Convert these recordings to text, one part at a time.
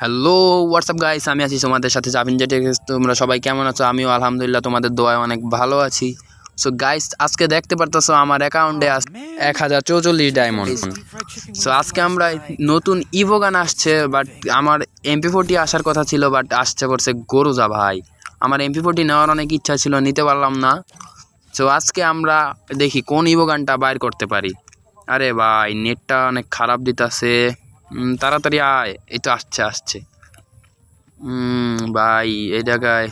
Hello WhatsApp guys, আমি আছি তোমাদের সাথে জাভিন জেটে। তোমরা সবাই কেমন আছো? আমিও আলহামদুলিল্লাহ তোমাদের দোয়ায় অনেক ভালো আছি। সো গাইস, আজকে দেখতে পারতেছো আমার অ্যাকাউন্টে 1044 ডায়মন্ড। সো আজকে আমরা নতুন ইভো গান আসছে, বাট আমার MP40 আসার কথা ছিল, বাট আসছে করছে গরুজা ভাই। আমার MP40 নেওয়ার অনেক ইচ্ছা ছিল, নিতে পারলাম না। সো আজকে আমরা দেখি কোন ইভো গানটা বাইর করতে পারি। আরে ভাই, নেটটা অনেক খারাপ দিতেছে, তাড়াতাড়ি আয়। এই তো আসছে ভাই। এই জায়গায়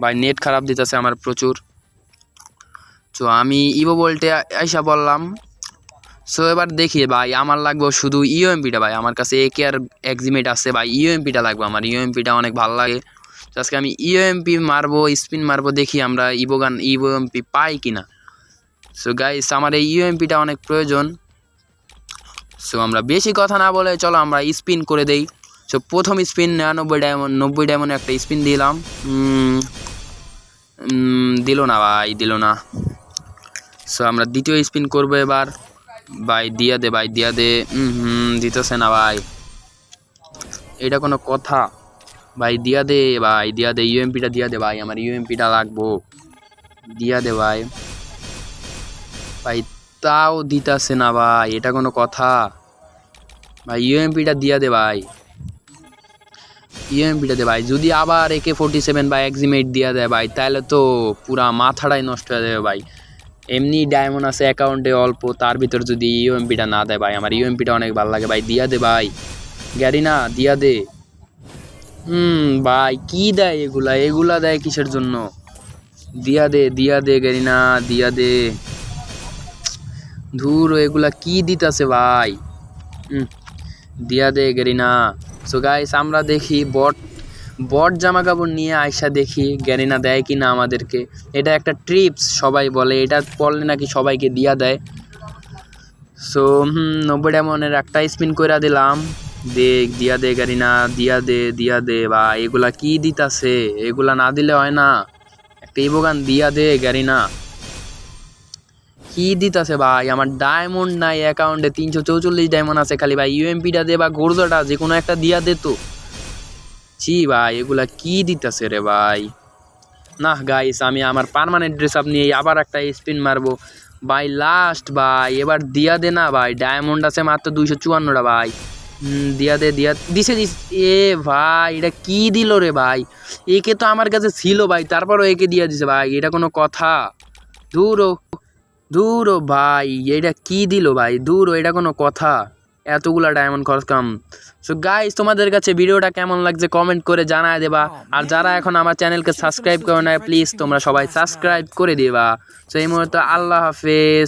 ভাই নেট খারাপ দিতেছে আমার প্রচুর। তো আমি ইভো বলতে আইসা বললাম। সো এবার দেখি ভাই, আমার লাগবে শুধু ইউএমপিটা। ভাই আমার কাছে একে আর এক্সিমেট আছে ভাই, ইউএমপিটা লাগবে আমার। ইউএমপিটা অনেক ভালো লাগে। তো আজকে আমি ইউএমপি মারবো, স্পিন মারবো, দেখি আমরা ইউএমপি পাই কিনা। সো গাইস, আমার এই ইউএমপিটা অনেক প্রয়োজন। সো আমরা বেশি কথা না বলে চলো আমরা স্পিন করে দেই। সো প্রথম স্পিন 90 ডায়মন্ড একটা স্পিন দিলাম, দিল না ভাই, দিল না। সো আমরা দ্বিতীয় স্পিন করবো এবার। ভাই দিয়া দে, ভাই দিয়া দে। দিতেছে না ভাই, এটা কোনো কথা? ভাই দিয়া দে, ভাই দিয়া দে, ইউএমপিটা দিয়া দে ভাই, আমার ইউএমপিটা লাগবো। দিয়া দে ভাই। ভাই তাও দিতেছে না ভাই, এটা কোনো কথা? ভাই ইউএমপিটা দিয়া দে ভাই, ইউএমপিটা দে ভাই। যদি আবার AK-47 বা এক্সিমেট দিয়া দেয় ভাই, তাহলে তো পুরা মাথাটাই নষ্ট হয়ে যাবে ভাই। এমনি ডায়মন্ড আছে অ্যাকাউন্টে অল্প, তার ভিতর যদি ইউএমপিটা না দেয় ভাই, আমার ইউএমপিটা অনেক ভালো লাগে ভাই। দিয়া দে ভাই, গ্যারি না, দিয়া দে। ভাই কি দেয় এগুলা দেয় কিসের জন্য? দিয়া দে গ্যারি না, দিয়া দে। ধুর, এগুলা কি দিতেছে ভাই? দিয়া দে গ্যারি না। সো গাইস, আমরা দেখি বট জামা কাপড় নিয়ে আয়সা দেখি গ্যারিনা দেয় কি না আমাদেরকে। এটা একটা ট্রিপস সবাই বলে, এটা পড়লে নাকি সবাইকে দিয়া দেয়। সো 90 ডায়মন্ডের একটা স্পিন কইরা দিলাম। দেখ, দিয়া দে গ্যারিনা, দিয়া দে বা এগুলা কি দিতাছে? এগুলা না দিলে হয় না, একটা ইবোগান দিয়া দে গ্যারিনা। কি দিতাছে ভাই? আমার ডায়মন্ড নাই অ্যাকাউন্টে, 344 ডায়মন্ড আছে খালি ভাই। ইউএমপিটা দে বা গোর্জাটা যে কোনো একটা দিয়া দে তো। ছি ভাই, এগুলা কি দিতেছে রে ভাই? না গাইস, আমি আমার পার্মানেন্ট ড্রেস আপ নিয়ে আবার একটা স্পিন মারবো ভাই। লাস্ট ভাই, এবার দিয়া দে না ভাই। ডায়মন্ড আছে মাত্র 254টা ভাই। দিয়া দে, দিছে। এ ভাই, এটা কি দিল রে ভাই? একে তো আমার কাছে ছিল ভাই, তারপরও একে দিয়া দিছে ভাই, এটা কোনো কথা? দূরও ভাই, এটা কি দিল ভাই? দূরও, এটা কোনো কথা? এতগুলা ডায়মন্ড খরচ কাম। সো গাইস, তোমাদের কাছে ভিডিওটা কেমন লাগছে কমেন্ট করে জানায় দেবা। আর যারা এখন আমার চ্যানেলকে সাবস্ক্রাইব করে না, প্লিজ তোমরা সবাই সাবস্ক্রাইব করে দিবা। সো এই মুহূর্তে আল্লাহ হাফেজ।